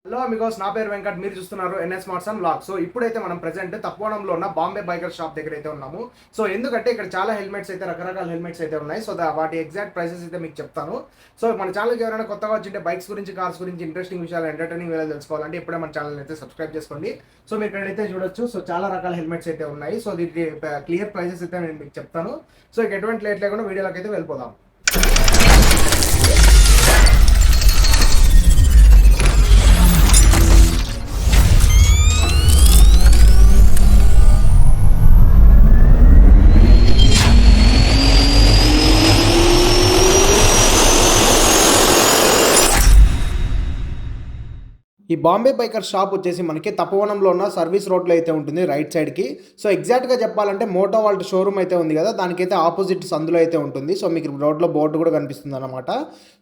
Hello Amigos, నా పేరు వెంకట్. మీరు చూస్తున్నారు NS smarts and vlogs. So ఇప్పుడైతే మనం ప్రెజెంట్ తపోవనంలో ఉన్న బాంబే బైకర్ షాప్ దగ్గర అయితే ఉన్నాము. సో ఎందుకంటే ఇక్కడ చాలా హెల్మెట్స్ అయితే, రకరకాల హెల్మెట్స్ అయితే ఉన్నాయి. సో వాటి ఎగ్జాక్ట్ ప్రైసెస్ అయితే మీకు చెప్తాను. సో మన ఛానల్కి ఎవరైనా కొత్తగా వచ్చింటే బైక్స్ గురించి, కార్స్ గురించి ఇంట్రెస్టింగ్ విషయాలు, ఎంటర్టైనింగ్ వేళ తెలుసుకోవాలంటే ఇప్పుడే మన ఛానల్ అయితే సబ్స్క్రైబ్ చేసుకోండి. సో మీరు ఇక్కడైతే చూడొచ్చు. సో చాలా రకాల హెల్మెట్స్ అయితే ఉన్నాయి. సో దీనికి క్లియర్ ప్రైసెస్ అయితే నేను మీకు చెప్తాను. సో ఇక ఎటువంటి లేట్ లేకుండా వీడియోలోకి అయితే వెళ్ళిపోదాం. ఈ బాంబే బైకర్ షాప్ వచ్చేసి మనకి తపోవనంలో ఉన్న సర్వీస్ రోడ్లో అయితే ఉంటుంది, రైట్ సైడ్కి. సో ఎగ్జాక్ట్గా చెప్పాలంటే మోటో వాల్ట్ షోరూమ్ అయితే ఉంది కదా, దానికైతే ఆపోజిట్ సందులో అయితే ఉంటుంది. సో మీకు రోడ్లో బోర్డు కూడా కనిపిస్తుంది అనమాట.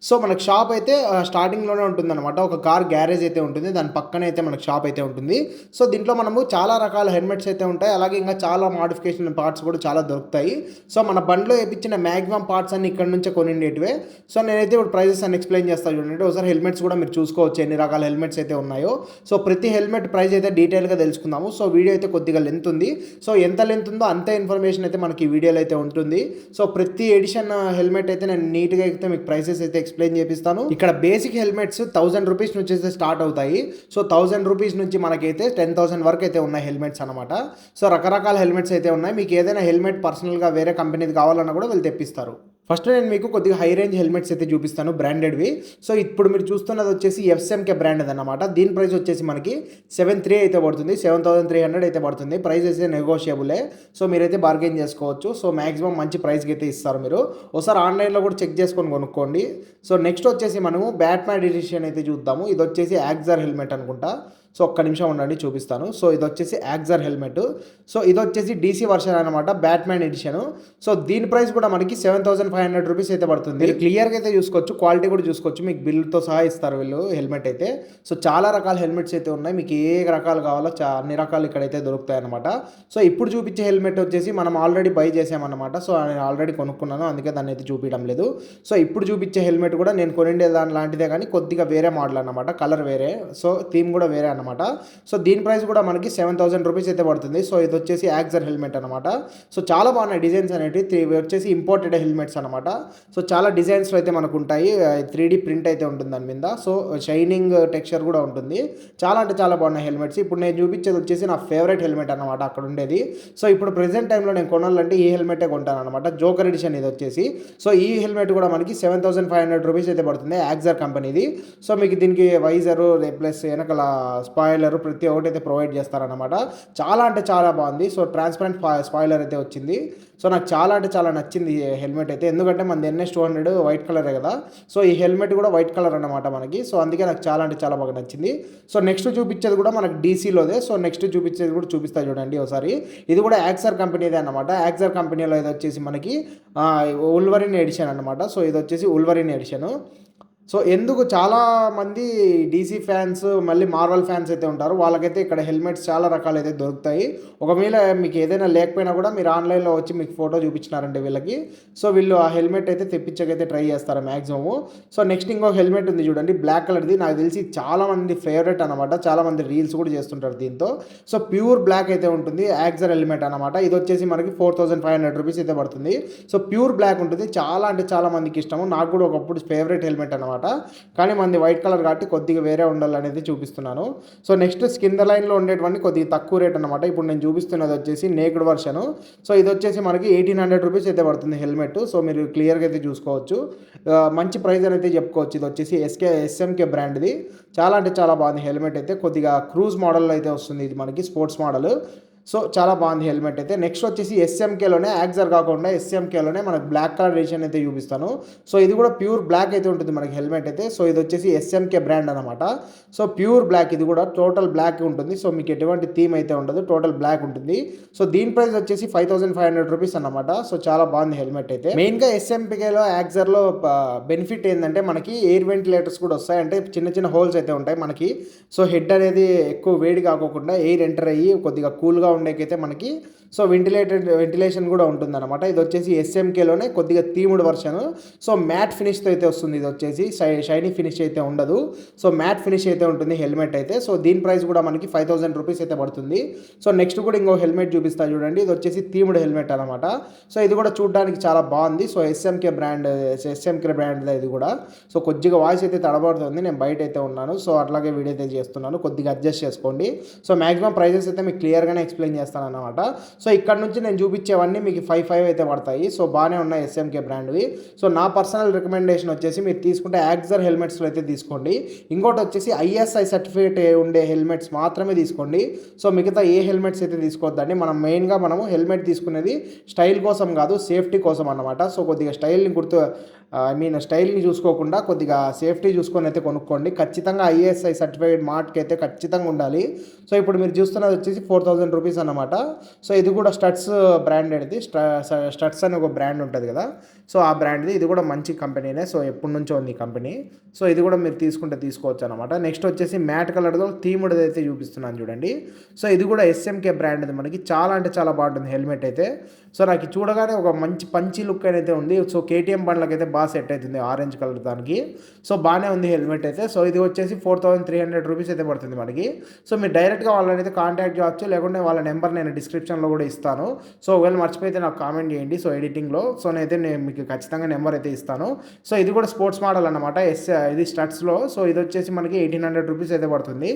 సో మనకి షాప్ అయితే స్టార్టింగ్లోనే ఉంటుంది అనమాట. ఒక కార్ గ్యారేజ్ అయితే ఉంటుంది, దాని పక్కనే అయితే మనకి షాప్ అయితే ఉంటుంది. సో దీంట్లో మనము చాలా రకాల హెల్మెట్స్ అయితే ఉంటాయి, అలాగే ఇంకా చాలా మాడిఫికేషన్ పార్ట్స్ కూడా చాలా దొరుకుతాయి. సో మన బండిలో వేయించిన మ్యాక్సిమం పార్ట్స్ అన్ని ఇక్కడ నుంచే కొనిండేటివే. సో నేనైతే ఇప్పుడు ప్రైజెస్ అన్ని ఎక్స్ప్లెయిన్ చేస్తాను చూడండి. ఒకసారి హెల్మెట్స్ కూడా మీరు చూసుకోవచ్చు ఎన్ని రకాల హెల్మెట్స్ అయితే ఉన్నాయో. సో ప్రతి హెల్మెట్ ప్రైస్ అయితే డీటెయిల్గా తెలుసుకుందాము. సో వీడియో అయితే కొద్దిగా లెంత్ ఉంది. సో ఎంత లెంత్ ఉందో అంతే ఇన్ఫర్మేషన్ అయితే మనకి ఈ వీడియోలో అయితే ఉంటుంది. సో ప్రతి ఎడిషన్ హెల్మెట్ అయితే నేను నీట్గా అయితే మీకు ప్రైసెస్ అయితే ఎక్స్ప్లెయిన్ చేపిస్తాను. ఇక్కడ బేసిక్ హెల్మెట్స్ 1000 రూపీస్ నుంచి అయితే స్టార్ట్ అవుతాయి. సో 1000 రూపీస్ నుంచి మనకైతే 10,000 వరకు అయితే ఉన్నాయి హెల్మెట్స్ అనమాట. సో రకరకాల హెల్మెట్స్ అయితే ఉన్నాయి. మీకు ఏదైనా హెల్మెట్ పర్సనల్గా వేరే కంపెనీది కావాలన్నా కూడా వీళ్ళు తెప్పిస్తారు. ఫస్ట్ నేను మీకు కొద్దిగా హై రేంజ్ హెల్మెట్స్ అయితే చూపిస్తాను, బ్రాండెడ్వి. సో ఇప్పుడు మీరు చూస్తున్నది వచ్చేసి ఎఫ్ఎంకే బ్రాండ్ అనమాట. దీని ప్రైస్ వచ్చేసి మనకి 7,300 అయితే పడుతుంది, 7,300 అయితే పడుతుంది. ప్రైస్ అయితే నెగోషియబులే. సో మీరైతే బార్గెన్ చేసుకోవచ్చు. సో మాక్సిమం మంచి ప్రైస్కి అయితే ఇస్తారు మీరు. ఒకసారి ఆన్లైన్లో కూడా చెక్ చేసుకొని కొనుక్కోండి. సో నెక్స్ట్ వచ్చేసి మనము బ్యాట్మ్యాన్ ఎడిషన్ అయితే చూద్దాము. ఇది వచ్చేసి యాక్జర్ హెల్మెట్ అనుకుంటా. సో ఒక్క నిమిషం ఉండండి చూపిస్తాను. సో ఇది వచ్చేసి యాక్జర్ హెల్మెట్. సో ఇది వచ్చేసి డీసీ వర్షన్ అనమాట, బ్యాట్మ్యాన్ ఎడిషన్. సో దీని ప్రైస్ కూడా మనకి 7,500 రూపీస్ అయితే పడుతుంది. మీరు క్లియర్గా అయితే చూసుకోవచ్చు, క్వాలిటీ కూడా చూసుకోవచ్చు. మీకు బిల్తో సహా ఇస్తారు వీళ్ళు హెల్మెట్ అయితే. సో చాలా రకాల హెల్మెట్స్ అయితే ఉన్నాయి. మీకు ఏ రకాలు కావాలో అన్ని రకాలు ఇక్కడైతే దొరుకుతాయి అనమాట. సో ఇప్పుడు చూపించే హెల్మెట్ వచ్చేసి మనం ఆల్రెడీ బై చేసామన్నమాట. సో నేను ఆల్రెడీ కొనుక్కున్నాను, అందుకే దాన్ని అయితే చూపించడం లేదు. సో ఇప్పుడు చూపించే హెల్మెట్ కూడా నేను కొనిండే దాని లాంటిదే, కానీ కొద్దిగా వేరే మోడల్ అనమాట, కలర్ వేరే. సో థీమ్ కూడా వేరే అనమాట. సో దీని ప్రైస్ కూడా మనకి 7,000 రూపీస్ అయితే పడుతుంది. సో ఇది వచ్చేసి యాక్జర్ హెల్మెట్ అనమాట. సో చాలా బాగున్నాయి డిజైన్స్ అనేవి. ఇవి వచ్చేసి ఇంపోర్టెడ్ హెల్మెట్స్ అనమాట. సో చాలా డిజైన్స్ అయితే మనకు ఉంటాయి, 3D ప్రింట్ అయితే ఉంటుంది దాని మీద. సో షైనింగ్ టెక్స్చర్ కూడా ఉంటుంది. చాలా అంటే చాలా బాగున్నాయి హెల్మెట్స్. ఇప్పుడు నేను చూపించేది వచ్చేసి నా ఫేవరెట్ హెల్మెట్ అనమాట అక్కడ ఉండేది. సో ఇప్పుడు ప్రెసెంట్ టైంలో నేను కొనాలంటే ఈ హెల్మెటే కొంటాను అనమాట, జోకర్ ఎడిషన్ ఇది వచ్చేసి. సో ఈ హెల్మెట్ కూడా మనకి 7,500 రూపీస్ అయితే పడుతుంది, యాక్జర్ కంపెనీది. సో మీకు దీనికి వైజరు ప్లస్ వెనకాల స్పాయిలర్ ప్రతి ఒక్కటి అయితే ప్రొవైడ్ చేస్తారనమాట. చాలా అంటే చాలా బాగుంది. సో ట్రాన్స్పరెంట్ స్పాయిలర్ అయితే వచ్చింది. సో నాకు చాలా అంటే చాలా నచ్చింది ఈ హెల్మెట్ అయితే, ఎందుకంటే మనది NS200 వైట్ కలరే కదా. సో ఈ హెల్మెట్ కూడా వైట్ కలర్ అనమాట మనకి. సో అందుకే నాకు చాలా అంటే చాలా బాగా నచ్చింది. సో నెక్స్ట్ చూపించేది కూడా మనకి డీసీలోదే. సో నెక్స్ట్ చూపించేది కూడా చూపిస్తా చూడండి ఒకసారి. ఇది కూడా యాక్సర్ కంపెనీదే అనమాట. యాక్సర్ కంపెనీలో ఇది వచ్చేసి మనకి ఉల్వరిన్ ఎడిషన్ అనమాట. సో ఇది వచ్చేసి ఉల్వరిన్ ఎడిషన్. సో ఎందుకు చాలామంది డీసీ ఫ్యాన్స్, మళ్ళీ మార్వల్ ఫ్యాన్స్ అయితే ఉంటారు, వాళ్ళకైతే ఇక్కడ హెల్మెట్స్ చాలా రకాలు అయితే దొరుకుతాయి. ఒకవేళ మీకు ఏదైనా లేకపోయినా కూడా మీరు ఆన్లైన్లో వచ్చి మీకు ఫోటో చూపించినారంటే వీళ్ళకి, సో వీళ్ళు ఆ హెల్మెట్ అయితే తెప్పించకైతే ట్రై చేస్తారు మ్యాక్సిమము. సో నెక్స్ట్ ఇంకో హెల్మెట్ ఉంది చూడండి, బ్లాక్ కలర్ది. నాకు తెలిసి చాలామంది ఫేవరెట్ అనమాట, చాలామంది రీల్స్ కూడా చేస్తుంటారు దీంతో. సో ప్యూర్ బ్లాక్ అయితే ఉంటుంది, యాక్జర్ హెల్మెట్ అనమాట. ఇది వచ్చేసి మనకి 4,500 రూపీస్ అయితే పడుతుంది. సో ప్యూర్ బ్లాక్ ఉంటుంది, చాలా అంటే చాలా మందికి ఇష్టము. నాకు కూడా ఒకప్పుడు ఫేవరెట్ హెల్మెట్ అనమాట. కానీ మంది వైట్ కలర్ కాబట్టి కొద్దిగా వేరే ఉండాలనేది చూపిస్తున్నాను. సో నెక్స్ట్ స్కిన్ లైన్లో ఉండేటువంటి కొద్దిగా తక్కువ రేట్ అనమాట. ఇప్పుడు నేను చూపిస్తున్నది వచ్చేసి నేక్డ్ వర్షన్. సో ఇది వచ్చేసి మనకి 1,800 రూపీస్ అయితే పడుతుంది హెల్మెట్. సో మీరు క్లియర్గా అయితే చూసుకోవచ్చు, మంచి ప్రైస్ అయితే చెప్పుకోవచ్చు. ఇది వచ్చేసి ఎస్ఎంకే బ్రాండ్ది. చాలా అంటే చాలా బాగుంది హెల్మెట్ అయితే. కొద్దిగా క్రూజ్ మోడల్ అయితే వస్తుంది ఇది మనకి, స్పోర్ట్స్ మోడల్. సో చాలా బాగుంది హెల్మెట్ అయితే. నెక్స్ట్ వచ్చేసి ఎస్ఎంకేలోనే, యాక్జర్ కాకుండా ఎస్ఎంకేలోనే మనకు బ్లాక్ కలర్ ఎడిషన్ అయితే చూపిస్తాను. సో ఇది కూడా ప్యూర్ బ్లాక్ అయితే ఉంటుంది మనకి హెల్మెట్ అయితే. సో ఇది వచ్చేసి ఎస్ఎంకే బ్రాండ్ అనమాట. సో ప్యూర్ బ్లాక్, ఇది కూడా టోటల్ బ్లాక్ ఉంటుంది. సో మీకు ఎటువంటి థీమ్ అయితే ఉండదు, టోటల్ బ్లాక్ ఉంటుంది. సో దీని ప్రైస్ వచ్చేసి 5,500 రూపీస్ అనమాట. సో చాలా బాగుంది హెల్మెట్ అయితే. మెయిన్గా ఎస్ఎంకేలో, యాక్జర్లో బెనిఫిట్ ఏంటంటే మనకి ఎయిర్ వెంటిలేటర్స్ కూడా వస్తాయి, అంటే చిన్న చిన్న హోల్స్ అయితే ఉంటాయి మనకి. సో హెడ్ అనేది ఎక్కువ వేడి కాకోకుండా ఎయిర్ ఎంటర్ అయ్యి కొద్దిగా కూల్గా ఉండేకైతే మనకి సో వెంటిలేషన్ కూడా ఉంటుందన్నమాట. ఇది వచ్చేసి ఎస్ఎంకేలోనే కొద్దిగా థీమ్డ్ వర్షన్. సో మ్యాట్ ఫినిష్తో అయితే వస్తుంది. ఇది వచ్చేసి షైనీ ఫినిష్ అయితే ఉండదు. సో మ్యాట్ ఫినిష్ అయితే ఉంటుంది హెల్మెట్ అయితే. సో దీని ప్రైస్ కూడా మనకి 5000 రూపీస్ అయితే పడుతుంది. సో నెక్స్ట్ కూడా ఇంకో హెల్మెట్ చూపిస్తా చూడండి. ఇది వచ్చేసి థీమ్డ్ హెల్మెట్ అనమాట. సో ఇది కూడా చూడడానికి చాలా బాగుంది. సో ఎస్ఎంకే బ్రాండ్ ఇది కూడా. సో కొద్దిగా వాయిస్ అయితే తడబడుతుంది, నేను బయట అయితే ఉన్నాను. సో అట్లాగే వీడియో అయితే చేస్తున్నాను, కొద్దిగా అడ్జస్ట్ చేసుకోండి. సో మ్యాక్సిమం ప్రైజెస్ అయితే మీకు క్లియర్గానే ఎక్స్ప్లెయిన్ చేస్తాను అనమాట. సో ఇక్కడ నుంచి నేను చూపించేవన్నీ మీకు 5 అయితే పడతాయి. సో బాగానే ఉన్నాయి ఎస్ఎంకే బ్రాండ్వి. సో నా పర్సనల్ రికమెండేషన్ వచ్చేసి మీరు తీసుకుంటే యాక్సర్ హెల్మెట్స్లో అయితే తీసుకోండి. ఇంకోటి వచ్చేసి ఐఎస్ఐ సర్టిఫికేట్ ఉండే హెల్మెట్స్ మాత్రమే తీసుకోండి. సో మిగతా ఏ హెల్మెట్స్ అయితే తీసుకోవద్దండి. మనము హెల్మెట్ తీసుకునేది స్టైల్ కోసం కాదు, సేఫ్టీ కోసం అన్నమాట. సో కొద్దిగా స్టైల్ని చూసుకోకుండా కొద్దిగా సేఫ్టీ చూసుకొని అయితే కొనుక్కోండి. ఖచ్చితంగా ఐఎస్ఐ సర్టిఫైడ్ మార్క్ అయితే ఖచ్చితంగా ఉండాలి. సో ఇప్పుడు మీరు చూస్తున్నది వచ్చేసి 4000 రూపీస్ అన్నమాట. సో ఇది కూడా స్టడ్స్ బ్రాండెడ్ది. స్టడ్స్ అని ఒక బ్రాండ్ ఉంటుంది కదా, సో ఆ బ్రాండ్ది. ఇది కూడా మంచి కంపెనీనే. సో ఎప్పటి నుంచో ఉంది ఈ కంపెనీ. సో ఇది కూడా మీరు తీసుకోవచ్చు అనమాట. నెక్స్ట్ వచ్చేసి మ్యాట్ కలర్తో థీమ్డ్ అయితే చూపిస్తున్నాను చూడండి. సో ఇది కూడా ఎస్ఎంకే బ్రాండ్ది. మనకి చాలా అంటే చాలా బాగుంటుంది హెల్మెట్ అయితే. సో నాకు చూడగానే ఒక మంచి పంచి లుక్ అయితే ఉంది. సో కేటీఎం బండ్లకైతే బాగా సెట్ అవుతుంది ఆరెంజ్ కలర్ దానికి. సో బాగానే ఉంది హెల్మెట్ అయితే. సో ఇది వచ్చేసి 4300 రూపీస్ అయితే పడుతుంది మనకి. సో మీరు డైరెక్ట్గా వాళ్ళని అయితే కాంటాక్ట్ చేయవచ్చు, లేకుంటే వాళ్ళ నెంబర్ నేను డిస్క్రిప్షన్లో కూడా ఇస్తాను. సో ఒకవేళ మర్చిపోతే నాకు కామెంట్ చేయండి. సో ఎడిటింగ్లో నేను మీకు ఖచ్చితంగా నెంబర్ అయితే ఇస్తాను. సో ఇది కూడా స్పోర్ట్స్ మోడల్ అనమాట. ఇది స్టడ్స్లో. సో ఇది వచ్చేసి మనకి 1800 రూపీస్ అయితే పడుతుంది.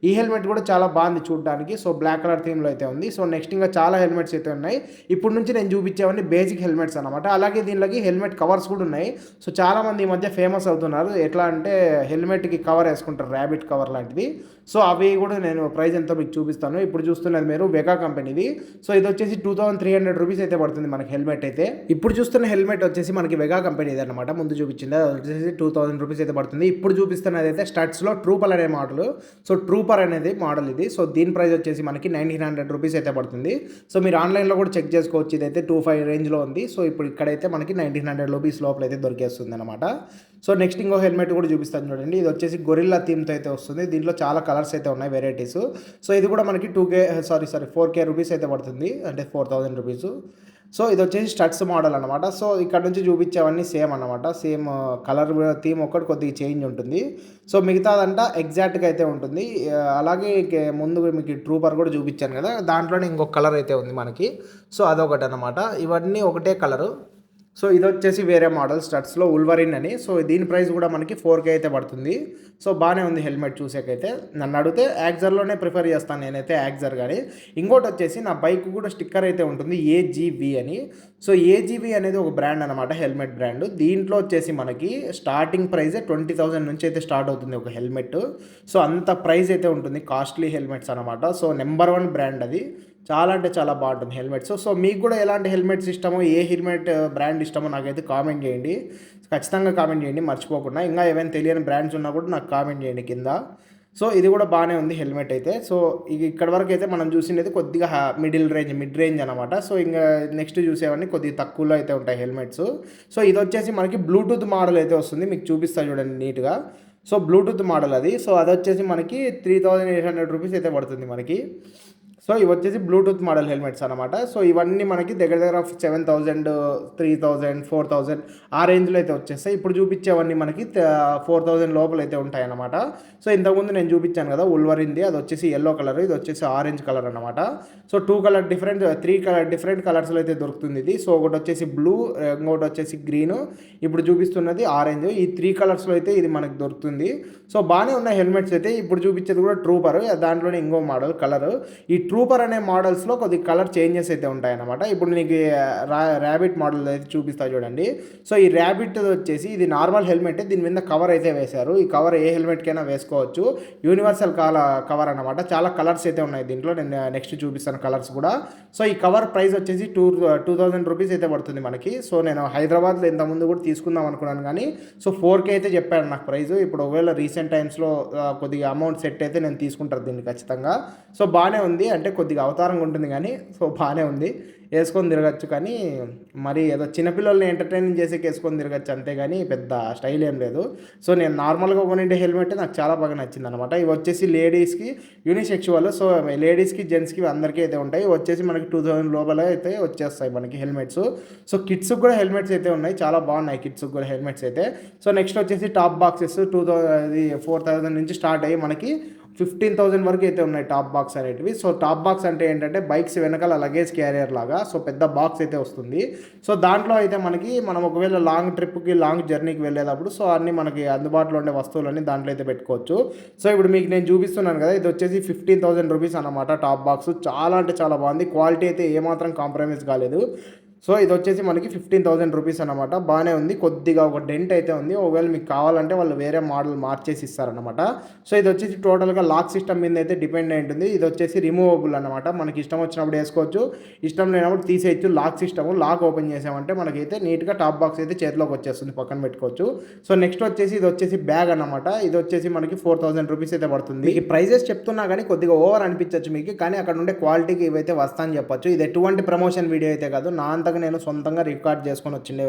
ఈ హెల్మెట్ కూడా చాలా బాగుంది చూడడానికి. సో బ్లాక్ కలర్ థీమ్లో అయితే ఉంది. సో నెక్స్ట్ ఇంకా చాలా హెల్మెట్స్ అయితే ఉన్నాయి. ఇప్పుడు నుంచి నేను చూపించేవన్నీ బేసిక్ హెల్మెట్స్ అనమాట. అలాగే దీనిలోకి హెల్మెట్ కవర్స్ కూడా ఉన్నాయి. సో చాలామంది ఈ మధ్య ఫేమస్ అవుతున్నారు. ఎట్లా అంటే హెల్మెట్కి కవర్ వేసుకుంటారు, ర్యాబిట్ కవర్ లాంటిది. సో అవి కూడా నేను ప్రైస్ ఎంతో మీకు చూపిస్తాను. ఇప్పుడు చూస్తున్నది మీరు వెగా కంపెనీది. సో ఇది వచ్చేసి 2300 రూపీస్ అయితే పడుతుంది మనకి హెల్మెట్ అయితే. ఇప్పుడు చూస్తున్న హెల్మెట్ వచ్చేసి మనకి వెగా కంపెనీది అనమాట. ముందు చూపించింది అది వచ్చేసి 2000 రూపీస్ అయితే పడుతుంది. ఇప్పుడు చూపిస్తున్నది అయితే స్టడ్స్లో ట్రూపర్ అనే మోడల్. సో ట్రూపర్ అనేది మోడల్ ఇది. సో దీని ప్రైస్ వచ్చేసి మనకి 1900 రూపీస్ అయితే పడుతుంది. సో మీరు ఆన్లైన్లో కూడా చెక్ చేసుకోవచ్చు. ఇదైతే 25 రేంజ్లో ఉంది. సో ఇప్పుడు ఇక్కడైతే మనకి 1900 రూపీస్ లోపల అయితే దొరికేస్తుంది అనమాట. సో నెక్స్ట్ ఇంకో హెల్మెట్ కూడా చూపిస్తాను చూడండి. ఇది వచ్చేసి గొరిల్లా థీమ్తో అయితే వస్తుంది. దీంట్లో చాలా కలర్స్ అయితే ఉన్నాయి, వెరైటీస్. సో ఇది కూడా మనకి 4K రూపీస్ అయితే పడుతుంది, అంటే 4000 రూపీస్. సో ఇది వచ్చేసి స్టడ్స్ మోడల్ అనమాట. సో ఇక్కడ నుంచి చూపించేవన్నీ సేమ్ అనమాట. సేమ్ కలర్ థీమ్ ఒక్కటి కొద్దిగా చేంజ్ ఉంటుంది. సో మిగతాదంతా ఎగ్జాక్ట్గా అయితే ఉంటుంది. అలాగే ముందు మీకు ట్రూపర్ కూడా చూపించాను కదా, దాంట్లోనే ఇంకొక కలర్ అయితే ఉంది మనకి. సో అదొకటి అనమాట. ఇవన్నీ ఒకటే కలరు. సో ఇది వచ్చేసి వేరే మోడల్ స్టడ్స్లో ఉల్వరిన్ అని. సో దీని ప్రైస్ కూడా మనకి 4K అయితే పడుతుంది. సో బాగానే ఉంది హెల్మెట్ చూసేకైతే. నన్ను అడిగితే యాక్సర్లోనే ప్రిఫర్ చేస్తాను నేనైతే, యాక్సర్. కానీ ఇంకోటి వచ్చేసి నా బైక్ కూడా స్టిక్కర్ అయితే ఉంటుంది AGV అని. సో AGV అనేది ఒక బ్రాండ్ అనమాట, హెల్మెట్ బ్రాండ్. దీంట్లో వచ్చేసి మనకి స్టార్టింగ్ ప్రైజే 20,000 నుంచి అయితే స్టార్ట్ అవుతుంది ఒక హెల్మెట్. సో అంత ప్రైస్ అయితే ఉంటుంది, కాస్ట్లీ హెల్మెట్స్ అనమాట. సో నెంబర్ 1 బ్రాండ్ అది. చాలా అంటే చాలా బాగుంటుంది హెల్మెట్స్. సో మీకు కూడా ఎలాంటి హెల్మెట్స్ ఇష్టమో, ఏ హెల్మెట్ బ్రాండ్ ఇష్టమో నాకైతే కామెంట్ చేయండి. ఖచ్చితంగా కామెంట్ చేయండి మర్చిపోకుండా. ఇంకా ఏమైనా తెలియని బ్రాండ్స్ ఉన్నా కూడా నాకు కామెంట్ చేయండి కింద. సో ఇది కూడా బాగానే ఉంది హెల్మెట్ అయితే. సో ఇక్కడ వరకు అయితే మనం చూసినది కొద్దిగా మిడ్ రేంజ్ అనమాట. సో ఇంకా నెక్స్ట్ చూసేవన్నీ కొద్దిగా తక్కువలో అయితే ఉంటాయి హెల్మెట్స్. సో ఇది వచ్చేసి మనకి బ్లూటూత్ మోడల్ అయితే వస్తుంది, మీకు చూపిస్తా చూడండి నీట్గా. సో బ్లూటూత్ మోడల్ అది. సో అది వచ్చేసి మనకి 3800 రూపీస్ అయితే పడుతుంది మనకి. సో ఇవి వచ్చేసి బ్లూటూత్ మోడల్ హెల్మెట్స్ అనమాట. సో ఇవన్నీ మనకి దగ్గర 7000, 3000, 4000 ఆ రేంజ్లో అయితే వచ్చేస్తాయి. ఇప్పుడు చూపించేవన్నీ మనకి 4000 లోపల అయితే ఉంటాయి అన్నమాట. సో ఇంతకుముందు నేను చూపించాను కదా ఉల్వరింది, అది వచ్చేసి ఎల్లో కలర్, ఇది వచ్చేసి ఆరెంజ్ కలర్ అనమాట. సో 3 కలర్ డిఫరెంట్ కలర్స్లో అయితే దొరుకుతుంది ఇది. సో ఒకటి వచ్చేసి బ్లూ, ఇంకోటి వచ్చేసి గ్రీన్, ఇప్పుడు చూపిస్తున్నది ఆరెంజ్. ఈ 3 కలర్స్లో అయితే ఇది మనకు దొరుకుతుంది. సో బాగానే ఉన్న హెల్మెట్స్ అయితే. ఇప్పుడు చూపించేది కూడా ట్రూపర్, దాంట్లోనే ఇంకో మోడల్ కలర్. ఈ ట్రూపర్ అనే మోడల్స్లో కొద్ది కలర్ చేంజెస్ అయితే ఉంటాయన్నమాట. ఇప్పుడు నీకు ర్యాబిట్ మోడల్ అయితే చూపిస్తా చూడండి. సో ఈ ర్యాబిట్ వచ్చేసి ఇది నార్మల్ హెల్మెట్, దీని మీద కవర్ అయితే వేశారు. ఈ కవర్ ఏ హెల్మెట్కైనా వేసుకోవచ్చు, యూనివర్సల్ కవర్ అనమాట. చాలా కలర్స్ అయితే ఉన్నాయి దీంట్లో, నేను నెక్స్ట్ చూపిస్తాను కలర్స్ కూడా. సో ఈ కవర్ ప్రైస్ వచ్చేసి 2000 రూపీస్ అయితే పడుతుంది మనకి. సో నేను హైదరాబాద్లో ఇంతకుముందు కూడా తీసుకుందాం అనుకున్నాను కానీ సో 4K అయితే చెప్పాను నాకు ప్రైస్. ఇప్పుడు ఒకవేళ రీసెంట్ టైమ్స్లో కొద్దిగా అమౌంట్ సెట్ అయితే నేను తీసుకుంటాను దీన్ని ఖచ్చితంగా. సో బాగానే ఉంది, అంటే అంటే కొద్దిగా అవతారంగా ఉంటుంది కానీ సో బాగానే ఉంది, వేసుకొని తిరగచ్చు. కానీ మరి ఏదో చిన్నపిల్లల్ని ఎంటర్టైనింగ్ చేసేకి వేసుకొని తిరగచ్చు అంతేగాని పెద్ద స్టైల్ ఏం లేదు. సో నేను నార్మల్గా కొనిండే హెల్మెట్ నాకు చాలా బాగా నచ్చింది అనమాట. ఇవి వచ్చేసి లేడీస్కి యూనిసెక్షువల్, సో లేడీస్కి జెంట్స్కి అందరికీ అయితే ఉంటాయి. ఇవి వచ్చేసి మనకి 2000 లోపల అయితే వచ్చేస్తాయి మనకి హెల్మెట్స్. సో కిడ్స్కి కూడా హెల్మెట్స్ అయితే ఉన్నాయి, చాలా బాగున్నాయి కిడ్స్కి కూడా హెల్మెట్స్ అయితే. సో నెక్స్ట్ వచ్చేసి టాప్ బాక్సెస్ 4000 నుంచి స్టార్ట్ అయ్యి మనకి 15,000 వరకు అయితే ఉన్నాయి టాప్ బాక్స్ అనేటివి. సో టాప్ బాక్స్ అంటే ఏంటంటే బైక్స్ వెనకాల లగేజ్ క్యారియర్ లాగా, సో పెద్ద బాక్స్ అయితే వస్తుంది. సో దాంట్లో అయితే మనం ఒకవేళ లాంగ్ ట్రిప్కి లాంగ్ జర్నీకి వెళ్ళేటప్పుడు సో అన్నీ మనకి అందుబాటులో ఉండే వస్తువులన్నీ దాంట్లో అయితే పెట్టుకోవచ్చు. సో ఇప్పుడు మీకు నేను చూపిస్తున్నాను కదా, ఇది వచ్చేసి 15,000 రూపీస్ అనమాట టాప్ బాక్స్. చాలా అంటే చాలా బాగుంది, క్వాలిటీ అయితే ఏమాత్రం కాంప్రమైజ్ కాలేదు. సో ఇది వచ్చేసి మనకి 15,000 రూపీస్ అనమాట. బాగానే ఉంది, కొద్దిగా ఒక డెంట్ అయితే ఉంది. ఒకవేళ మీకు కావాలంటే వాళ్ళు వేరే మోడల్ మార్చేసి ఇస్తారనమాట. సో ఇది వచ్చేసి టోటల్గా లాక్ సిస్టమ్ మీద అయితే డిపెండ్ అయి ఉంటుంది. ఇది వచ్చేసి రిమూవబుల్ అనమాట, మనకి ఇష్టం వచ్చినప్పుడు వేసుకోవచ్చు, ఇష్టం లేనప్పుడు తీసేయచ్చు. లాక్ సిస్టమ్, లాక్ ఓపెన్ చేసామంటే మనకైతే నీట్గా టాప్ బాక్స్ అయితే చేతిలోకి వచ్చేస్తుంది, పక్కన పెట్టుకోవచ్చు. సో నెక్స్ట్ వచ్చేసి ఇది వచ్చేసి బ్యాగ్ అనమాట. ఇది వచ్చేసి మనకి 4,000 రూపీస్ అయితే పడుతుంది. ఈ ప్రైజెస్ చెప్తున్నా కానీ కొద్దిగా ఓవర్ అనిపించవచ్చు మీకు, కానీ అక్కడ ఉండే క్వాలిటీకి ఇవైతే వస్తా అని చెప్పొచ్చు. ఇది ఎటువంటి ప్రమోషన్ వీడియో అయితే కాదు, నా అంతగా నేను సొంతంగా రికార్డ్ చేసుకొని వచ్చిండే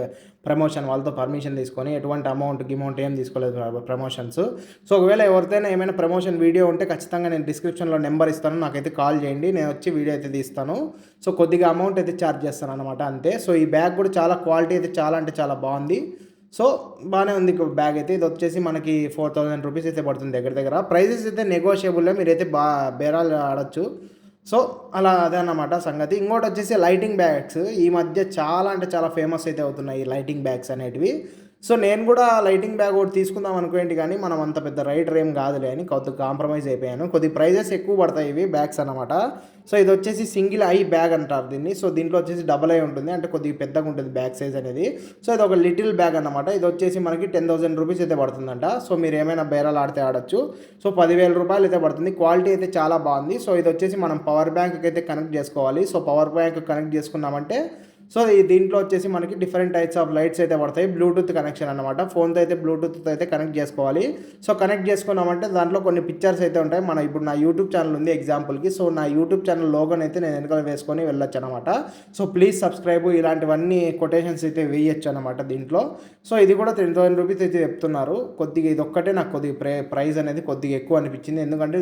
ప్రమోషన్, వాళ్ళతో పర్మిషన్ తీసుకొని ఎటువంటి అమౌంట్ ఏం తీసుకోలేదు ప్రమోషన్స్. సో ఒకవేళ ఎవరితోనైనా ఏమైనా ప్రమోషన్ వీడియో ఉంటే ఖచ్చితంగా నేను డిస్క్రిప్షన్లో నెంబర్ ఇస్తాను, నాకైతే కాల్ చేయండి, నేను వచ్చి వీడియో అయితే తీస్తాను. సో కొద్దిగా అమౌంట్ అయితే ఛార్జ్ చేస్తాను అనమాట, అంతే. సో ఈ బ్యాగ్ కూడా చాలా క్వాలిటీ అయితే చాలా అంటే చాలా బాగుంది. సో బాగానే ఉంది బ్యాగ్ అయితే. ఇది వచ్చేసి మనకి 4,000 రూపీస్ అయితే పడుతుంది దగ్గర. ప్రైజెస్ అయితే నెగోషియబుల్, మీరైతే బేరాలు ఆడచ్చు. సో అలా అదే అన్నమాట సంగతి. ఇంకోటి వచ్చేసి లైటింగ్ బ్యాగ్స్ ఈ మధ్య చాలా అంటే చాలా ఫేమస్ అయితే అవుతున్నాయి ఈ లైటింగ్ బ్యాగ్స్ అనేటివి. సో నేను కూడా లైటింగ్ బ్యాగ్ ఒకటి తీసుకుందాం అనుకోండి, కానీ మనం అంత పెద్ద రైడర్ ఏం కాదులే అని కొద్దిగా కాంప్రమైజ్ అయిపోయాను. కొద్ది ప్రైజెస్ ఎక్కువ పడతాయి ఇవి బ్యాగ్స్ అనమాట. సో ఇది వచ్చేసి సింగిల్ ఐ బ్యాగ్ అంటారు దీన్ని. సో దీంట్లో వచ్చేసి డబుల్ ఐ ఉంటుంది, అంటే కొద్దిగా పెద్దగా ఉంటుంది బ్యాగ్ సైజ్ అనేది. సో ఇది ఒక లిటిల్ బ్యాగ్ అనమాట. ఇది వచ్చేసి మనకి 10,000 రూపీస్ అయితే పడుతుందంట. సో మీరు ఏమైనా బేరాలు ఆడితే ఆడచ్చు. సో 10,000 రూపాయలు అయితే పడుతుంది. క్వాలిటీ అయితే చాలా బాగుంది. సో ఇది వచ్చేసి మనం పవర్ బ్యాంక్కి అయితే కనెక్ట్ చేసుకోవాలి. సో పవర్ బ్యాంక్ కనెక్ట్ చేసుకున్నామంటే సో దీంట్లో వచ్చేసి మనకి డిఫరెంట్ టైప్స్ ఆఫ్ లైట్స్ అయితే పడతాయి. బ్లూటూత్ కనెక్షన్ అనమాట, ఫోన్తో అయితే బ్లూటూత్తో అయితే కనెక్ట్ చేసుకోవాలి. సో కనెక్ట్ చేసుకున్నామంటే దాంట్లో కొన్ని పిక్చర్స్ అయితే ఉంటాయి. ఇప్పుడు నా యూట్యూబ్ ఛానల్ ఉంది ఎగ్జాంపుల్కి, సో నా యూట్యూబ్ ఛానల్ లోగోని అయితే నేను వెనకాల వేసుకొని వెళ్ళొచ్చు అనమాట. సో ప్లీజ్ సబ్స్క్రైబ్ ఇలాంటివన్నీ కొటేషన్స్ అయితే వేయచ్చు అనమాట దీంట్లో. సో ఇది కూడా 10,000 రూపీస్ అయితే చెప్తున్నారు. కొద్దిగా ఇది ఒక్కటే నాకు కొద్దిగా ప్రైస్ అనేది కొద్దిగా ఎక్కువ అనిపించింది, ఎందుకంటే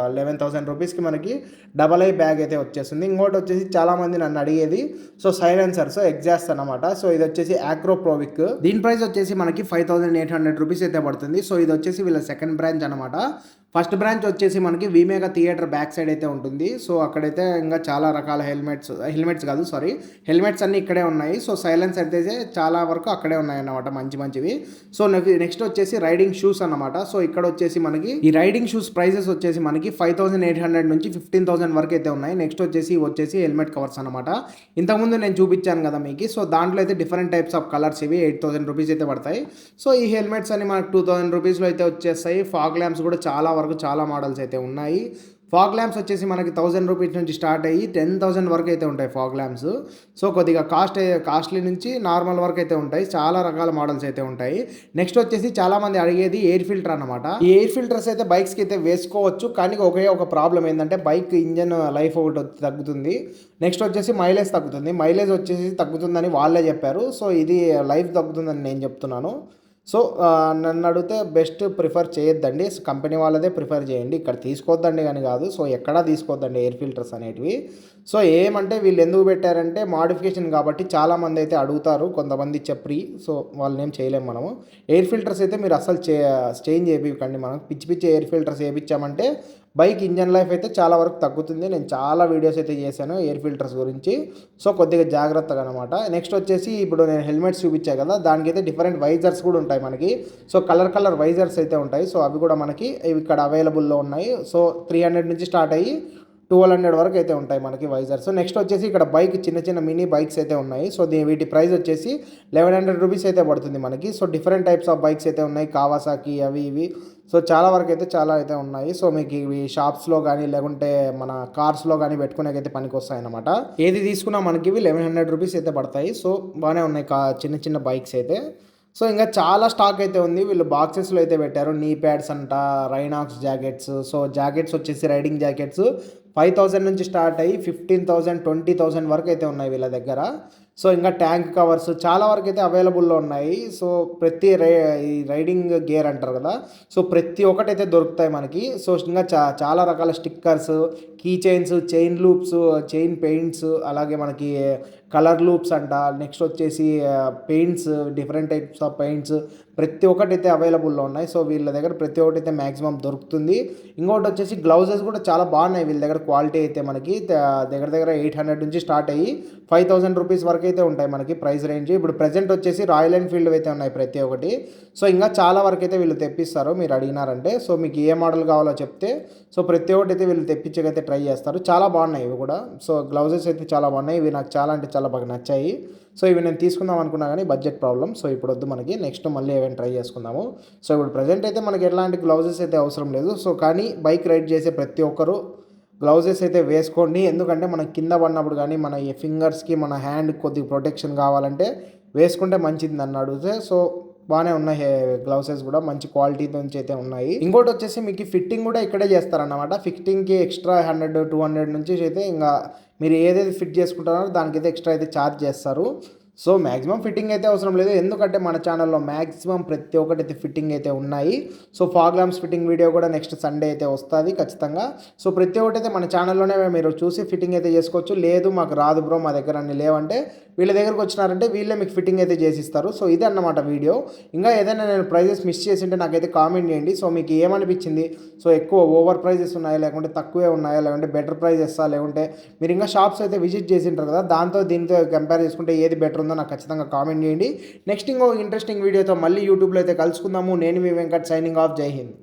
11,000 రూపీస్కి మనకి డబల్ ఐ బ్యాగ్ అయితే వచ్చేస్తుంది. ఇంకోటి వచ్చేసి చాలామంది నన్ను అడిగేది సో సైలెన్సర్, సో ఎగ్జాస్ట్ అనమాట. సో ఇది వచ్చేసి ఆక్రోప్రోవిక్, దీని ప్రైస్ వచ్చేసి మనకి 5,800 రూపీస్ అయితే పడుతుంది. సో ఇది వచ్చేసి వీళ్ళ సెకండ్ బ్రాంచ్ అనమాట. ఫస్ట్ బ్రాంచ్ వచ్చేసి మనకి విమేగా థియేటర్ బ్యాక్ సైడ్ అయితే ఉంటుంది. సో అక్కడైతే ఇంకా చాలా రకాల హెల్మెట్స్ అన్నీ ఇక్కడే ఉన్నాయి. సో సైలెన్స్ అయితే చాలా వరకు అక్కడే ఉన్నాయి అన్నమాట, మంచివి. సో నెక్స్ట్ వచ్చేసి రైడింగ్ షూస్ అన్నమాట. సో ఇక్కడ వచ్చేసి మనకి ఈ రైడింగ్ షూస్ ప్రైజెస్ వచ్చేసి మనకి 5,800 నుంచి 15,000 వరకు అయితే ఉన్నాయి. నెక్స్ట్ వచ్చేసి హెల్మెట్ కవర్స్ అనమాట. ఇంతకుముందు నేను చూపించాను కదా మీకు. సో దాంట్లో అయితే డిఫరెంట్ టైప్స్ ఆఫ్ కలర్స్ ఇవి 8,000 రూపీస్ అయితే పడతాయి. సో ఈ హెల్మెట్స్ అని మనకు 2,000 రూపీస్లో అయితే వచ్చేస్తాయి. ఫాగ్ ల్యాంప్స్ కూడా చాలా మోడల్స్ అయితే ఉన్నాయి. ఫాగ్ ల్యాంప్స్ వచ్చేసి మనకి 1,000 రూపీస్ నుంచి స్టార్ట్ అయ్యి 10,000 వరకు అయితే ఉంటాయి ఫాగ్ ల్యాంప్స్. సో కొద్దిగా కాస్ట్లీ నుంచి నార్మల్ వరకు అయితే ఉంటాయి, చాలా రకాల మోడల్స్ అయితే ఉంటాయి. నెక్స్ట్ వచ్చేసి చాలామంది అడిగేది ఎయిర్ ఫిల్టర్ అనమాట. ఈ ఎయిర్ ఫిల్టర్స్ అయితే బైక్స్కి అయితే వేసుకోవచ్చు, కానీ ఒక ప్రాబ్లం ఏంటంటే బైక్ ఇంజన్ లైఫ్ ఒకటి తగ్గుతుంది. నెక్స్ట్ వచ్చేసి మైలేజ్ తగ్గుతుందని వాళ్ళే చెప్పారు. సో ఇది లైఫ్ తగ్గుతుందని నేను చెప్తున్నాను. సో నన్ను అడిగితే బెస్ట్ ప్రిఫర్ చేయొద్దండి, కంపెనీ వాళ్ళదే ప్రిఫర్ చేయండి, ఇక్కడ తీసుకోవద్దండి కానీ కాదు. సో ఎక్కడా తీసుకోవద్దండి ఎయిర్ ఫిల్టర్స్ అనేటివి. సో ఏమంటే వీళ్ళు ఎందుకు పెట్టారంటే మోడిఫికేషన్ కాబట్టి చాలామంది అయితే అడుగుతారు, కొంతమంది చెప్పి. సో వాళ్ళని ఏం చేయలేము మనము. ఎయిర్ ఫిల్టర్స్ అయితే మీరు అసలు చేంజ్ చేయించకండి. మనం పిచ్చి ఎయిర్ ఫిల్టర్స్ వేయించామంటే బైక్ ఇంజన్ లైఫ్ అయితే చాలా వరకు తగ్గుతుంది. నేను చాలా వీడియోస్ అయితే చేశాను ఎయిర్ ఫిల్టర్స్ గురించి. సో కొద్దిగా జాగ్రత్తగా అనమాట. నెక్స్ట్ వచ్చేసి ఇప్పుడు నేను హెల్మెట్స్ చూపించాను కదా, దానికైతే డిఫరెంట్ వైజర్స్ కూడా ఉంటాయి మనకి. సో కలర్ వైజర్స్ అయితే ఉంటాయి. సో అవి కూడా మనకి ఇక్కడ అవైలబుల్లో ఉన్నాయి. సో 300 నుంచి స్టార్ట్ అయ్యి 1,200 వరకు అయితే ఉంటాయి మనకి వైజర్స్. నెక్స్ట్ వచ్చేసి ఇక్కడ చిన్న మినీ బైక్స్ అయితే ఉన్నాయి. సో వీటి ప్రైస్ వచ్చేసి 1,100 రూపీస్ అయితే పడుతుంది మనకి. So different types of bikes అయితే ఉన్నాయి, కావాసాకి అవి ఇవి. సో చాలా వరకు అయితే ఉన్నాయి. సో మీకు ఇవి షాప్స్లో కానీ లేకుంటే మన కార్స్లో కానీ పెట్టుకునేకైతే పనికి వస్తాయి అన్నమాట. ఏది తీసుకున్నా మనకి ఇవి 1,100 రూపీస్ అయితే పడతాయి. సో బాగానే ఉన్నాయి చిన్న బైక్స్ అయితే. సో ఇంకా చాలా స్టాక్ అయితే ఉంది. వీళ్ళు బాక్సెస్లో అయితే పెట్టారు. నీ ప్యాడ్స్ అంట, రైనాక్స్ జాకెట్స్. సో జాకెట్స్ వచ్చేసి రైడింగ్ జాకెట్స్ 5000 నుంచి స్టార్ట్ అయ్యి 15,000, 20,000 వరకు అయితే ఉన్నాయి వీళ్ళ దగ్గర. సో ఇంకా ట్యాంక్ కవర్స్ చాలా వరకు అయితే అవైలబుల్లో ఉన్నాయి. సో ప్రతి ఈ రైడింగ్ గేర్ అంటారు కదా, సో ప్రతి ఒక్కటైతే దొరుకుతాయి మనకి. సో ఇంకా చాలా రకాల stickers, key chains, chain loops, chain paints, అలాగే మనకి కలర్ లూప్స్ అంట, నెక్స్ట్ వచ్చేసి paints, different types of paints ప్రతి ఒక్కటైతే అవైలబుల్లో ఉన్నాయి. సో వీళ్ళ దగ్గర ప్రతి ఒక్కటి అయితే మ్యాక్సిమం దొరుకుతుంది. ఇంకోటి వచ్చేసి గ్లౌజెస్ కూడా చాలా బాగున్నాయి వీళ్ళ దగ్గర. క్వాలిటీ అయితే మనకి దగ్గర దగ్గర 800 నుంచి స్టార్ట్ అయ్యి 5000 రూపీస్ వరకు అయితే ఉంటాయి మనకి ప్రైస్ రేంజ్. ఇప్పుడు ప్రజెంట్ వచ్చేసి రాయల్ ఎన్ఫీల్డ్ అయితే ఉన్నాయి ప్రతి ఒక్కటి. సో ఇంకా చాలా వరకు అయితే వీళ్ళు తెప్పిస్తారు మీరు అడిగినారంటే. సో మీకు ఏ మోడల్ కావాలో చెప్తే సో ప్రతి ఒక్కటి అయితే వీళ్ళు తెప్పించకైతే ట్రై చేస్తారు. చాలా బాగున్నాయి ఇవి కూడా. సో గ్లౌజెస్ అయితే చాలా బాగున్నాయి. ఇవి నాకు చాలా అంటే చాలా బాగా నచ్చాయి. సో ఇవి నేను తీసుకుందాం అనుకున్నా కానీ బడ్జెట్ ప్రాబ్లం. సో ఇప్పుడు వద్దు మనకి, నెక్స్ట్ మళ్ళీ ఏమైనా ట్రై చేసుకుందాము. సో ఇప్పుడు ప్రజెంట్ అయితే మనకి ఎలాంటి గ్లౌజెస్ అయితే అవసరం లేదు. సో కానీ బైక్ రైడ్ చేసే ప్రతి ఒక్కరు గ్లౌజెస్ అయితే వేసుకోండి. ఎందుకంటే మనం కింద పడినప్పుడు కానీ మన ఫింగర్స్కి మన హ్యాండ్ కొద్దిగా ప్రొటెక్షన్ కావాలంటే వేసుకుంటే మంచిది నన్ను అడిగితే. సో బాగానే ఉన్నాయి గ్లౌసెస్ కూడా, మంచి క్వాలిటీ నుంచి అయితే ఉన్నాయి. ఇంకోటి వచ్చేసి మీకు ఫిట్టింగ్ కూడా ఇక్కడే చేస్తారన్నమాట. ఫిట్టింగ్కి ఎక్స్ట్రా 100, 200 నుంచి అయితే ఇంకా మీరు ఏదైతే ఫిట్ చేసుకుంటారో దానికైతే ఎక్స్ట్రా అయితే ఛార్జ్ చేస్తారు. సో మ్యాక్సిమం ఫిట్టింగ్ అయితే అవసరం లేదు, ఎందుకంటే మన ఛానల్లో మ్యాక్సిమం ప్రతి ఒక్కటి అయితే ఫిట్టింగ్ అయితే ఉన్నాయి. So fog lamps fitting video కూడా నెక్స్ట్ సండే అయితే వస్తుంది ఖచ్చితంగా. సో ప్రతి ఒక్కటి అయితే మన ఛానల్లోనే మీరు చూసి ఫిట్టింగ్ అయితే చేసుకోవచ్చు. లేదు మాకు రాదు బ్రో, మా దగ్గర అన్ని లేవంటే వీళ్ళ దగ్గరకు వచ్చినారంటే వీళ్ళే మీకు ఫిట్టింగ్ అయితే చేసిస్తారు. సో ఇదే అన్నమాట వీడియో. ఇంకా ఏదైనా నేను ప్రైజెస్ మిస్ చేసింటే నాకైతే కామెంట్ చేయండి. సో మీకు ఏమనిపించింది, సో ఎక్కువ ఓవర్ ప్రైజెస్ ఉన్నాయా, లేకుంటే తక్కువే ఉన్నాయా, లేకుంటే బెటర్ ప్రైజెస్సా, లేకుంటే మీరు ఇంకా షాప్స్ అయితే విజిట్ చేసి ఉంటారు కదా, దాంతో దీంతో కంపేర్ చేసుకుంటే ఏది బెటర్ ఉందో నాకు ఖచ్చితంగా కామెంట్ చేయండి. నెక్స్ట్ ఇంకో ఇంట్రెస్టింగ్ వీడియోతో మళ్ళీ యూట్యూబ్లో అయితే కలుసుకుందాము. నేను మీ వెంకట్, సైనింగ్ ఆఫ్. జై హింద్.